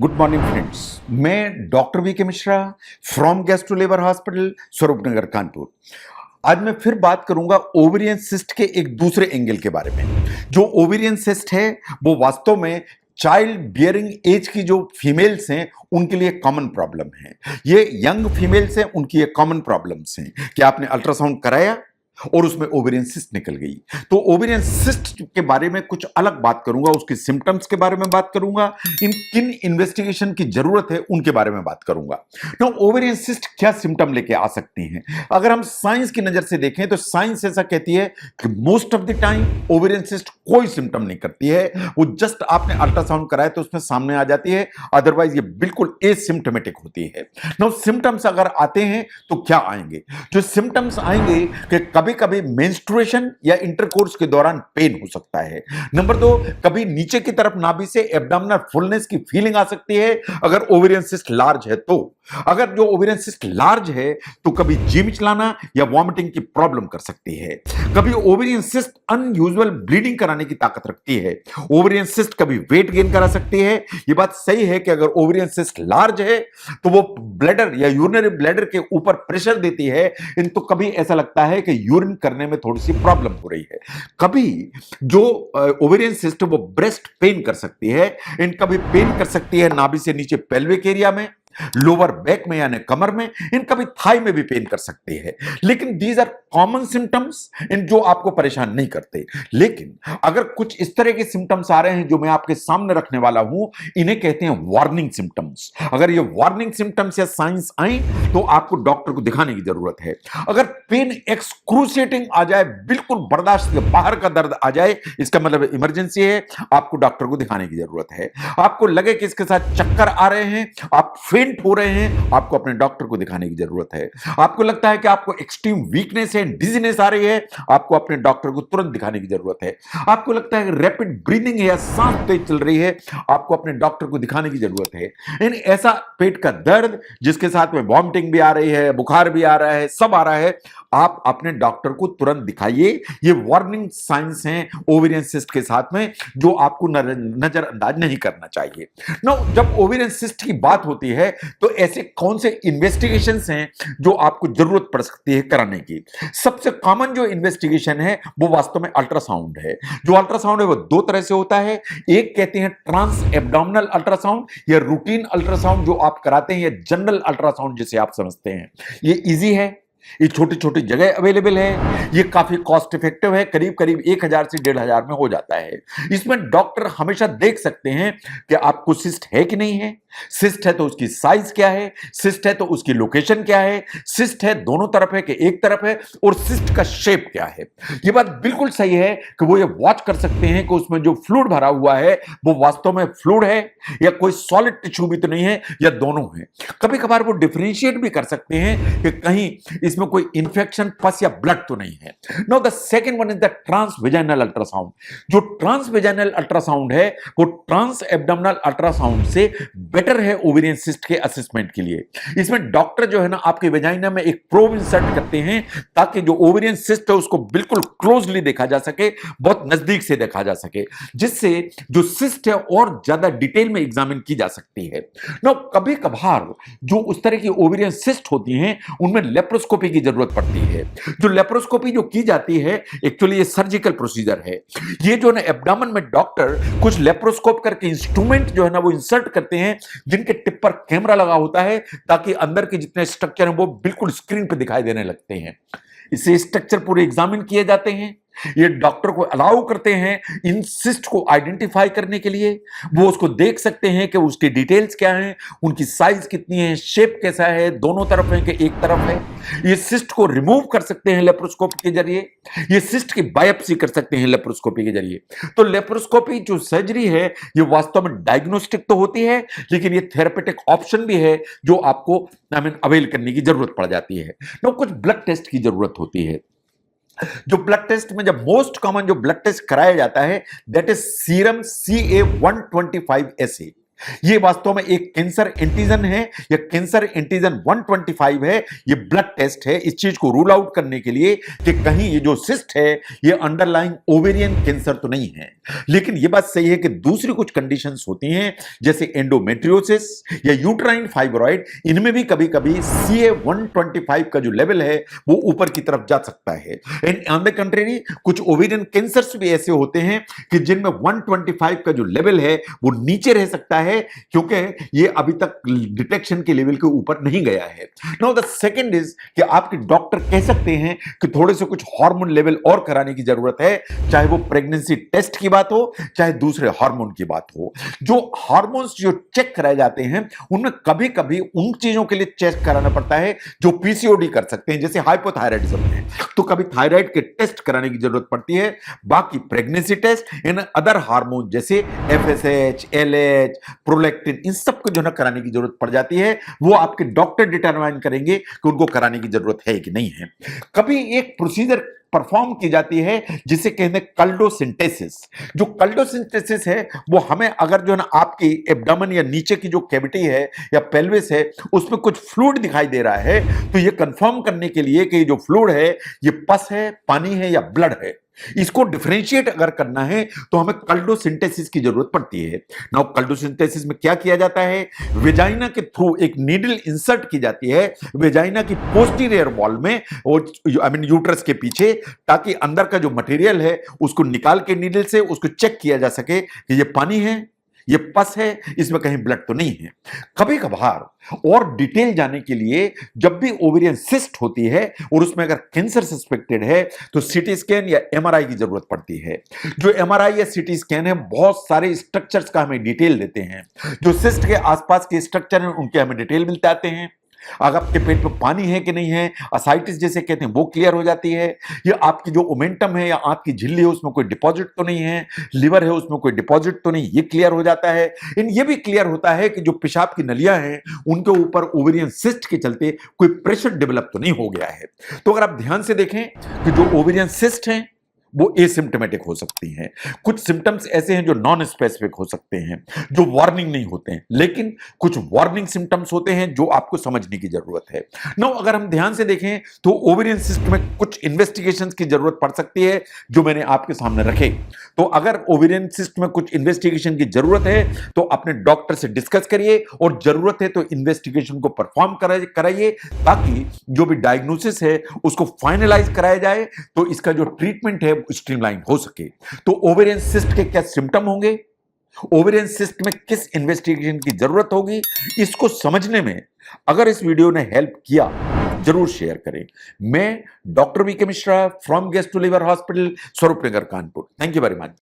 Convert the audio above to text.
Good morning friends. मैं doctor V के Mishra from gastro labour hospital Swaroop Nagar Kanpur. आज मैं फिर बात करूंगा ओवेरियन सिस्ट के एक दूसरे एंगल के बारे में। जो ओवेरियन सिस्ट है वो वास्तव में चाइल्ड बियरिंग एज की जो फीमेल्स हैं उनके लिए कॉमन प्रॉब्लम है। ये यंग फीमेल्स हैं, उनकी ये कॉमन प्रॉब्लम्स हैं कि आपने अल्ट्रासाउंड कराया और उसमें ओवेरियन सिस्ट निकल गई। तो ओवेरियन सिस्ट के बारे में कुछ अलग बात करूंगा, उसके सिम्टम्स के बारे में बात करूंगा, इन किन इन्वेस्टिगेशन की जरूरत है उनके बारे में बात करूंगा। तो ओवेरियन सिस्ट क्या सिम्टम लेके आ सकती हैं? अगर हम साइंस की नजर से देखें तो साइंस ऐसा कहती है कि most of the time ovarian cyst कोई सिम्टम नहीं करती है। वो जस्ट आपने अल्ट्रासाउंड कराया तो उसमें सामने आ जाती है, अदरवाइज ये बिल्कुल एसिम्टोमेटिक होती है। नो सिम्टम्स अगर आते हैं तो क्या आएंगे? जो सिम्टम्स आएंगे कि कभी कभी मेंस्ट्रुएशन या इंटरकोर्स के दौरान पेन हो सकता है। नंबर 2, कभी नीचे की तरफ नाभि से एब्डोमिनल फुलनेस की फीलिंग आ सकती है अगर ओवेरियन सिस्ट लार्ज है तो। अगर जो ओवेरियन सिस्ट लार्ज है तो कभी जी मिचलाना या वॉमिटिंग की प्रॉब्लम कर सकती है। कभी ओवेरियन सिस्ट अनयूजुअल ब्लीडिंग कराने की ताकत रखती है। ओवेरियन सिस्ट कभी वेट गेन करा सकती है। यह बात सही है कि अगर ओवेरियन सिस्ट लार्ज है तो वो ब्लैडर या यूरिनरी ब्लैडर के ऊपर प्रेशर देती है। तो कभी ऐसा लगता है कि यूरिन करने में थोड़ी सी प्रॉब्लम हो रही है। कभी जो ओवेरियन सिस्ट वो ब्रेस्ट पेन कर सकती है। इन कभी पेन कर सकती है नाभि से नीचे पेल्विक एरिया में, लोअर बैक में यानी कमर में, इन कभी थाई में भी पेन कर सकते हैं। लेकिन these are common symptoms in जो आपको परेशान नहीं करते। लेकिन अगर कुछ इस तरह के सिम्टम्स आ रहे हैं जो मैं आपके सामने रखने वाला हूं, इन्हें कहते हैं वार्निंग सिम्टम्स। अगर ये वार्निंग सिम्टम्स या साइंस आए तो आपको डॉक्टर को दिखाने की जरूरत है। अगर पेन एक्सक्रूसिएटिंग आ जाए, बिल्कुल बर्दाश्त के बाहर का दर्द आ जाए, इसका मतलब इमरजेंसी है, आपको डॉक्टर को दिखाने की जरूरत है। आपको लगे कि इसके साथ चक्कर आ रहे हैं, आप फेंट हो रहे हैं, आपको अपने डॉक्टर को दिखाने की जरूरत है। आपको लगता है कि आपको एक्सट्रीम वीकनेस है, डिजीनेस आ रही है, आपको अपने डॉक्टर को तुरंत दिखाने की जरूरत है। आपको लगता है कि रैपिड ब्रीदिंग है या सांस तेज चल रही है, आपको अपने डॉक्टर को दिखाने की जरूरत है। इन ऐसा पेट का दर्द जिसके साथ में वॉमिटिंग भी आ रही है, बुखार भी आ रहा है, सब आ रहा है, आप अपने डॉक्टर को तुरंत दिखाइए। ये वार्निंग साइंस हैं ओवेरियन सिस्ट के साथ में जो आपको नजरअंदाज नहीं करना चाहिए। नो, जब ओवेरियन सिस्ट की बात होती है तो ऐसे कौन से इन्वेस्टिगेशंस हैं जो आपको जरूरत पड़ सकती है कराने की? सबसे कॉमन जो इन्वेस्टिगेशन है वो वास्तव में अल्ट्रासाउंड है। जो अल्ट्रासाउंड है वो दो तरह से होता है। एक कहते हैं ट्रांस एब्डोमिनल अल्ट्रासाउंड या रूटीन अल्ट्रासाउंड जो आप कराते हैं, या जनरल अल्ट्रासाउंड जिसे आप समझते हैं। ये इजी है, ये छोटी छोटी जगह अवेलेबल है, ये काफी कॉस्ट इफेक्टिव है, करीब करीब 1000 से 1500 में हो जाता है। इसमें डॉक्टर हमेशा देख सकते हैं कि आपको सिस्ट है कि नहीं है। सिस्ट है तो उसकी साइज क्या है, सिस्ट है तो उसकी लोकेशन क्या है, सिस्ट है दोनों तरफ है कि एक तरफ है, और सिस्ट का शेप क्या है। ये बात बिल्कुल सही है कि वो ये वॉच कर सकते हैं कि उसमें जो फ्लूइड भरा हुआ है वो वास्तव में फ्लूइड है या कोई सॉलिड टिश्यू भी तो नहीं है, या दोनों है। कभी कभार वो डिफरेंशिएट भी कर सकते हैं कि कहीं इसमें कोई इंफेक्शन, पस या ब्लड तो नहीं है। Now the second one is the transvaginal ultrasound. जो ट्रांसवेजाइनल अल्ट्रासाउंड है वो ट्रांस एब्डोमिनल अल्ट्रासाउंड से बेटर है ओवेरियन सिस्ट के असेसमेंट के लिए। इसमें डॉक्टर जो है ना आपके वेजाइना में एक प्रोब इंसर्ट करते हैं ताकि जो ओवेरियन सिस्ट है उसको बिल्कुल क्लोजली देखा जा सके, बहुत नजदीक से देखा जा सके, जिससे जो सिस्ट है और ज्यादा डिटेल में एग्जामिन की जा सकती है। नाउ कभी कभार जो उस तरह की ओवेरियन सिस्ट होती हैं उनमें लेप्रोस्कोपी की जरूरत पड़ती है। जो लेप्रोस्कोपी जो की जाती है एक्चुअली ये सर्जिकल प्रोसीजर है। ये जो ना एब्डोमेन में डॉक्टर कुछ लेप्रोस्कोप करके इंस्ट्रूमेंट जो है ना वो इंसर्ट करते हैं जिनके टिप पर कैमरा लगा होता है ताकि अंदर के जितने स्ट्रक्चर हैं वो बिल्कुल स्क्रीन पे दिखाई देने लगते हैं। इससे स्ट्रक्चर पूरे एग्जामिन किए जाते हैं। ये डॉक्टर को अलाउ करते हैं इन सिस्ट को आइडेंटिफाई करने के लिए। वो उसको देख सकते हैं कि उसकी डिटेल्स क्या हैं, उनकी साइज कितनी है, शेप कैसा है, दोनों तरफ है कि एक तरफ है। ये सिस्ट को रिमूव कर सकते हैं लेप्रोस्कोपी के जरिए। ये सिस्ट की बायोप्सी कर सकते हैं लेप्रोस्कोपी के जरिए। तो लेप्रोस्कोपी जो सर्जरी है ये वास्तव में डायग्नोस्टिक तो होती है, लेकिन ये थेरेपेटिक ऑप्शन भी है जो आपको अवेल करने की जरूरत पड़ जाती है। तो कुछ ब्लड टेस्ट की जरूरत होती है। जो ब्लड टेस्ट में जब मोस्ट कॉमन जो ब्लड टेस्ट कराया जाता है that is serum CA-125 SA। ये वास्तव में एक कैंसर एंटीजन है या कैंसर एंटीजन 125 है। ये ब्लड टेस्ट है इस चीज को रूल आउट करने के लिए कि कहीं ये जो सिस्ट है ये अंडरलाइंग ओवेरियन कैंसर तो नहीं है। लेकिन ये बात सही है कि दूसरी कुछ कंडीशंस होती हैं जैसे एंडोमेट्रियोसिस या यूट्राइन फाइब्रॉइड, इनमें भी कभी कभी CA-125 का जो लेवल है वो ऊपर की तरफ जा सकता है। एंड ऑन द कंट्री कुछ ओवेरियन कैंसर्स भी ऐसे होते हैं कि जिनमें 125 का जो लेवल है वो नीचे रह सकता है क्योंकि ये अभी तक डिटेक्शन के लेवल के ऊपर नहीं गया है। नाउ द सेकंड इज कि आपके डॉक्टर कह सकते हैं कि थोड़े से कुछ हार्मोन लेवल और कराने की जरूरत है, चाहे वो प्रेगनेंसी टेस्ट की बात हो चाहे दूसरे हार्मोन की बात हो। जो हार्मोन्स जो चेक कराए जाते हैं उनमें कभी कभी उन चीजों के लिए चेक कराना पड़ता है जो पीसीओडी कर सकते हैं, जैसे हाइपोथायराइडिज्म है तो कभी थायराइड के टेस्ट कराने की जरूरत पड़ती है। बाकी pregnancy test in other hormone जैसे FSH, LH, प्रोलैक्टिन, इन सबको जो है कराने की जरूरत पड़ जाती है। वो आपके डॉक्टर डिटरमाइन करेंगे कि उनको कराने की जरूरत है कि नहीं है। कभी एक प्रोसीजर परफॉर्म की जाती है जिसे कहते हैं कल्डोसिंथेसिस। जो कल्डोसिंथेसिस है वो हमें अगर जो है ना आपकी एब्डोमेन या नीचे की जो कैविटी है या पेल्विस है उसमें कुछ फ्लूइड दिखाई दे रहा है तो ये कंफर्म करने के लिए कि जो फ्लूइड है ये पस है, पानी है या ब्लड है, इसको डिफरेंशिएट अगर करना है तो हमें कल्डोसिंथेसिस की जरूरत पड़ती है। नाउ कल्डोसिंथेसिस में क्या किया जाता है, वेजाइना के थ्रू एक नीडल इंसर्ट की जाती है वेजाइना की पोस्टीरियर वॉल में और यूट्रस के पीछे, ताकि अंदर का जो मटेरियल है उसको निकाल के नीडल से उसको चेक किया जा सके कि ये पानी है, ये पस है, इसमें कहीं ब्लड तो नहीं है। कभी कभार और डिटेल जाने के लिए जब भी ओवेरियन सिस्ट होती है और उसमें अगर कैंसर सस्पेक्टेड है तो सीटी स्कैन या एमआरआई की जरूरत पड़ती है। जो एमआरआई या सीटी स्कैन है बहुत सारे स्ट्रक्चर्स का हमें डिटेल देते हैं। जो सिस्ट के आसपास के स्ट्रक्चर हैं उनके हमें डिटेल मिलते आते हैं। अगर आपके पेट में पानी है कि नहीं है, असाइटिस जैसे कहते हैं वो क्लियर हो जाती है। या आपकी जो ओमेंटम है या आंत की झिल्ली है उसमें कोई डिपॉजिट तो नहीं है, लिवर है उसमें कोई डिपॉजिट तो नहीं, ये क्लियर हो जाता है। इन ये भी क्लियर होता है कि जो पेशाब की नलियां हैं उनके ऊपर ओवेरियन सिस्ट के चलते कोई प्रेशर डेवलप तो नहीं हो गया है। तो अगर आप ध्यान से देखें कि जो ओवेरियन सिस्ट हैं वो एसिम्प्टोमेटिक हो सकती हैं। कुछ सिम्टम्स ऐसे हैं जो नॉन स्पेसिफिक हो सकते हैं, जो वार्निंग नहीं होते हैं, लेकिन कुछ वार्निंग सिम्टम्स होते हैं जो आपको समझने की जरूरत है। नो अगर हम ध्यान से देखें तो ओवेरियन सिस्ट में कुछ इन्वेस्टिगेशंस की जरूरत पड़ सकती है जो मैंने आपके सामने रखे। तो अगर ओवेरियन सिस्ट में कुछ इन्वेस्टिगेशन की जरूरत है तो अपने डॉक्टर से डिस्कस करिए और जरूरत है तो इन्वेस्टिगेशन को परफॉर्म कराइए ताकि जो भी डायग्नोसिस है उसको फाइनलाइज कराया जाए तो इसका जो ट्रीटमेंट है स्ट्रीमलाइन हो सके। तो ओवेरियन सिस्ट के क्या सिम्टम होंगे, ओवेरियन सिस्ट में किस इन्वेस्टिगेशन की जरूरत होगी, इसको समझने में अगर इस वीडियो ने हेल्प किया जरूर शेयर करें। मैं doctor VK Mishra from gastro liver hospital, Swaroop Nagar, Kanpur. Thank you very much.